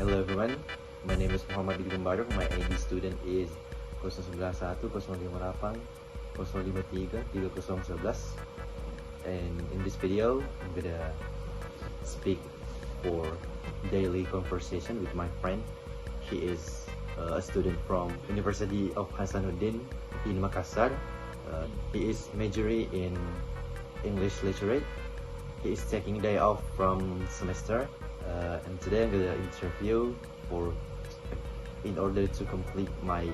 Hello everyone, my name is Muhammad Igumbarok. My ID student is 091 058 053 3011. And in this video, I'm gonna speak for daily conversation with my friend. He is a student from University of Hasanuddin in Makassar. He is majoring in English literature. He is taking day off from semester. And today I'm gonna interview in order to complete my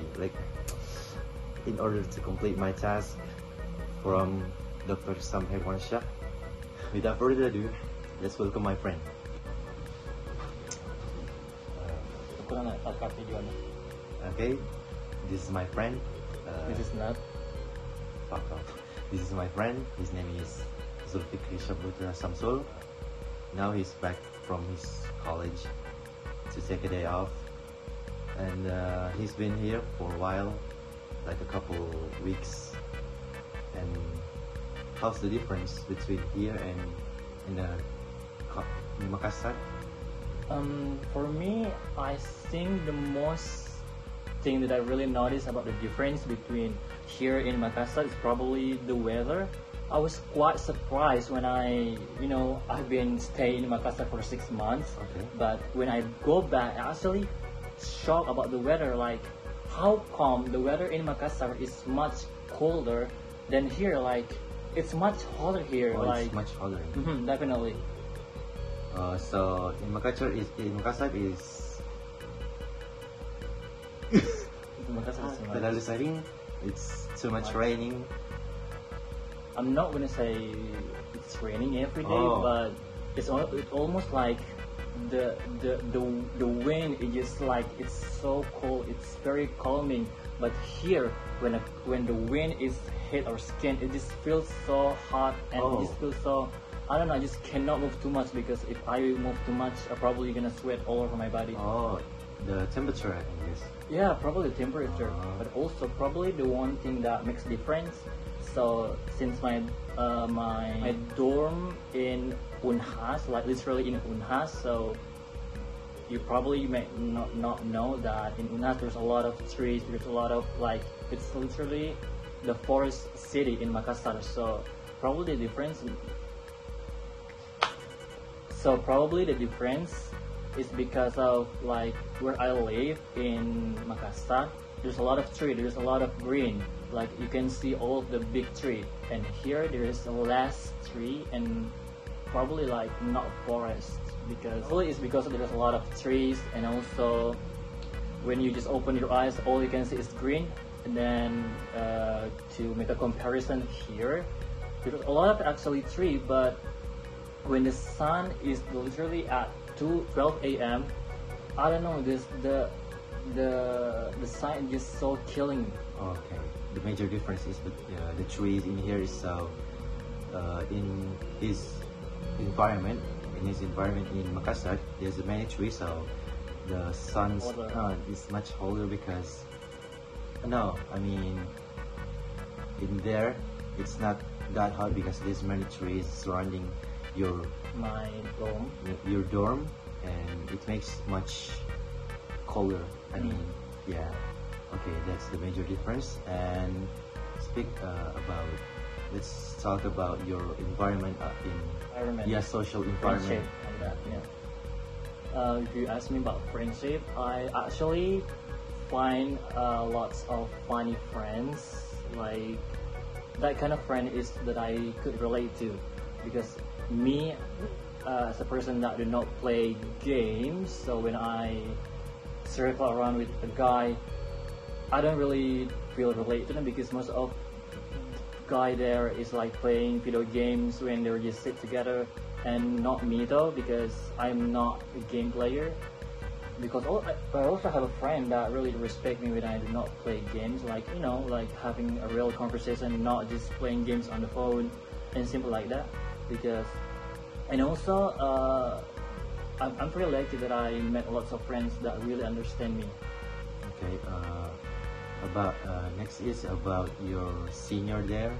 task from Dr. Sam Herwansyah. Without further ado, let's welcome my friend. Okay, this is my friend. This is not. Fuck off. This is my friend. His name is Fikry Samsul. Now he's back from his college to take a day off, and he's been here for a while, like a couple weeks. And how's the difference between here and in Makassar? For me, I think the most thing that I really noticed about the difference between here in Makassar is probably the weather. I was quite surprised when I've been staying in Makassar for 6 months. Okay. But when I go back, I actually shocked about the weather. Like, how come the weather in Makassar is much colder than here? Like, it's much hotter here. Oh, like, it's much hotter. Definitely. So in Makassar is terlalu sering. It's too much raining. I'm not gonna say it's raining every day, but it's almost like the wind is just like, it's so cold. It's very calming. But here, when the wind is hit our skin, it just feels so hot, and it just feels so, I don't know. I just cannot move too much, because if I move too much, I'm probably gonna sweat all over my body. Oh, the temperature, I guess. Yeah, probably the temperature, but also probably the one thing that makes difference. So since my dorm in Unhas, like literally in Unhas, so you probably may not know that in Unhas there's a lot of trees. There's a lot of, like, it's literally the forest city in Makassar. So probably the difference is because of, like, where I live in Makassar. There's a lot of tree. There's a lot of green. Like, you can see all of the big tree, and here there is less tree and probably like not forest, because probably it's because there's a lot of trees, and also when you just open your eyes, all you can see is green. And then to make a comparison, here there's a lot of actually tree, but when the sun is literally at 12 a.m., I don't know, the sun is just so killing me. Okay. The major difference is the trees in here is in his environment. In Makassar, there's many trees, so the sun is much hotter, because in there it's not that hot because there's many trees surrounding your dorm, and it makes much colder. Yeah. Okay, that's the major difference. And let's talk about your environment social environment. If you ask me about friendship, I actually find lots of funny friends. Like, that kind of friend is that I could relate to, because me as a person that do not play games, so when I circle around with a guy, I don't really feel related to them, because most of guy there is like playing video games when they just sit together, and not me though, because I'm not a game player. Because I also have a friend that really respect me when I do not play games, like like having a real conversation, not just playing games on the phone and simple like that. And also I'm pretty lucky that I met lots of friends that really understand me. Okay. Next is about your senior there,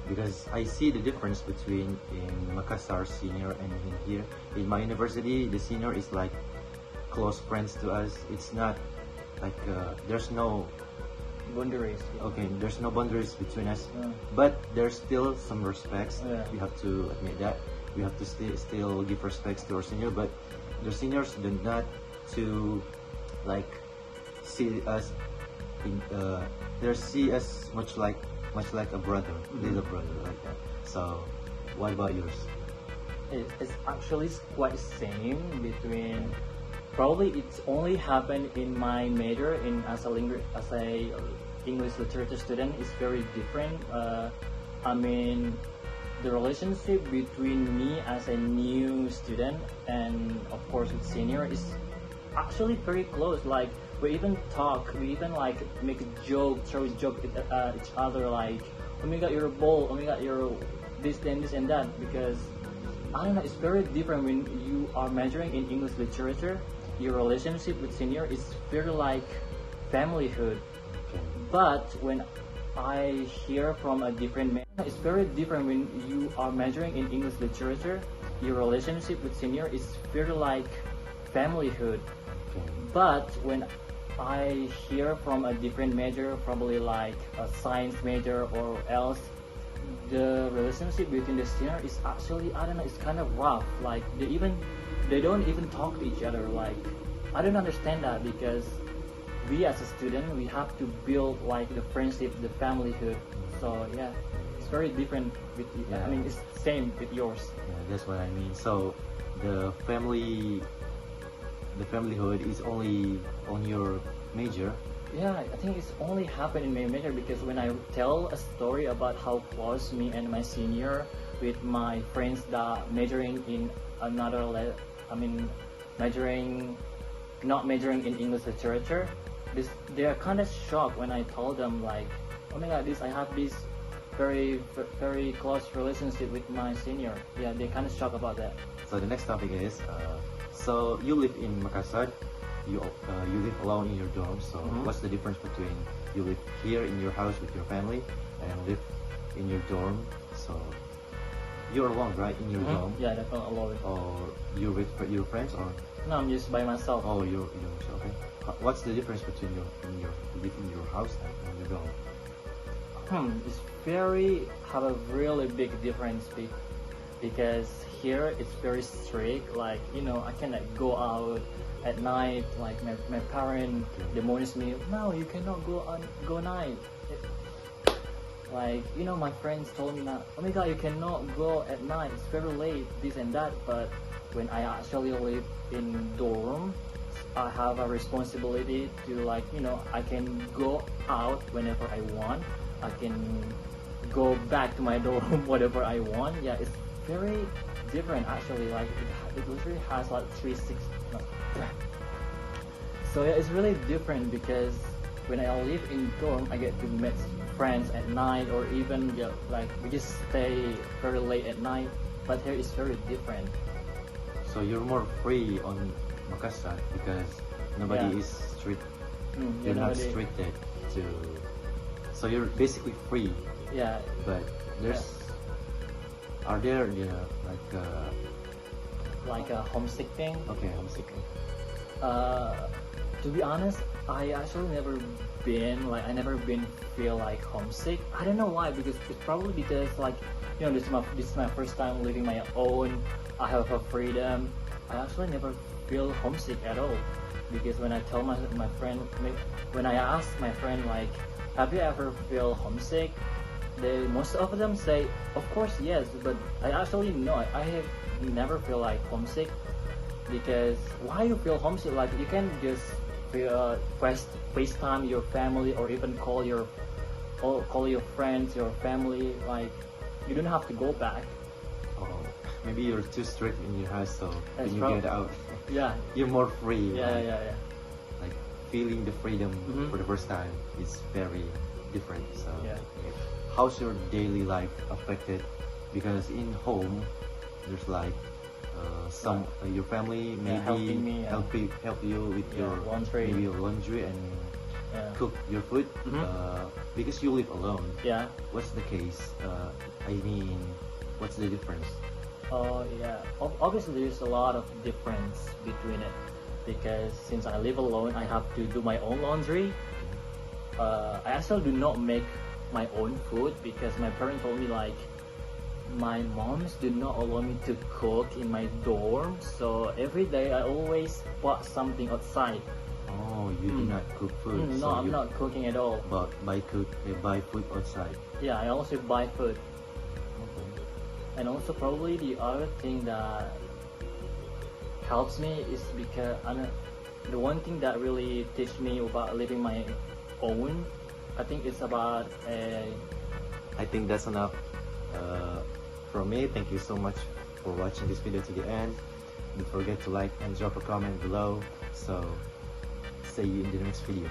because I see the difference between in Makassar senior and in here. In my university, the senior is like close friends to us. It's not like there's no Boundaries. okay, there's no boundaries between us, Yeah. but there's still some respects. Yeah. We have to admit that we have to still give respects to our senior, but the seniors do not to like see us in they see us much like a brother, little brother like that. So, what about yours? It's actually quite same between. Probably it's only happened in my major in as a English literature student is very different. I mean, the relationship between me as a new student and of course with senior is actually very close. Like we even talk, we even like make a joke, throw a joke at each other. Like, oh my god, you're a ball. Oh my god, you're this and that. Because I don't know, it's very different when you are majoring in English literature. Your relationship with senior is very like familyhood. But when I hear from a different man, it's very different when you are majoring in English literature. Your relationship with senior is very like familyhood. But when I hear from a different major, probably like a science major or else, the relationship between the senior is actually, I don't know, it's kind of rough. Like they don't even talk to each other. Like I don't understand that because we as a student we have to build like the friendship, the familyhood. So yeah, it's very different with Yeah. I mean it's same with yours. Yeah, that's what I mean. So, the familyhood is only on your major. Yeah, I think it's only happened in my major because when I tell a story about how close me and my senior with my friends that majoring in another not majoring in English literature, they are kind of shocked when I told them like, oh my god, I have this very close relationship with my senior. Yeah, they kind of shocked about that. So the next topic is, so you live in Makassar, you live alone in your dorm. So what's the difference between you live here in your house with your family and live in your dorm? So you're alone, right, in your dorm? Yeah, definitely alone. Or you with your friends, or No, I'm just by myself. oh you're okay. What's the difference between you live in your house and your dorm? It's have a really big difference because here it's very strict. Like I cannot go out at night. Like my parent demons me. No, you cannot go night. Like my friends told me that. Oh my god, you cannot go at night. It's very late. This and that. But when I actually live in dorm, I have a responsibility to I can go out whenever I want. I can go back to my dorm whatever I want. Yeah, it's very different actually. Like it literally has like 360. No. So yeah, it's really different because when I live in dorm, I get to meet friends at night or even we just stay very late at night. But here it's very different. So you're more free on Makassar because nobody is strict. You're not restricted to. So you're basically free. Yeah. But there's are there like a homesick thing? Okay, homesick. To be honest, I actually never been feel like homesick. I don't know why, because it's probably because this is my first time living my own. I have a freedom. I actually never feel homesick at all, because when I tell my friend, when I ask my friend like, have you ever feel homesick? Most of them say, of course yes, but I actually know I have never feel like homesick. Because why you feel homesick? Like you can just FaceTime your family or even call your friends, your family. Like you don't have to go back. Oh, maybe you're too strict in your house, so when you get out, yeah, you're more free. Yeah. Like feeling the freedom for the first time is very different. So how's your daily life affected? Because in home, there's your family maybe help you with your laundry and cook your food. Because you live alone. Yeah. What's the case? I mean, what's the difference? Oh yeah. Obviously, there's a lot of difference between it, because since I live alone, I have to do my own laundry. I actually do not make my own food because my parents told me like my moms do not allow me to cook in my dorm, so every day I always bought something outside. Oh, you do not cook food. No, so I'm you not cooking at all. buy food outside. Yeah, I also buy food. Okay. And also probably the other thing that helps me is because the one thing that really teach me about living my own, I think it's about I think that's enough from me. Thank you so much for watching this video to the end. Don't forget to like and drop a comment below. So see you in the next video.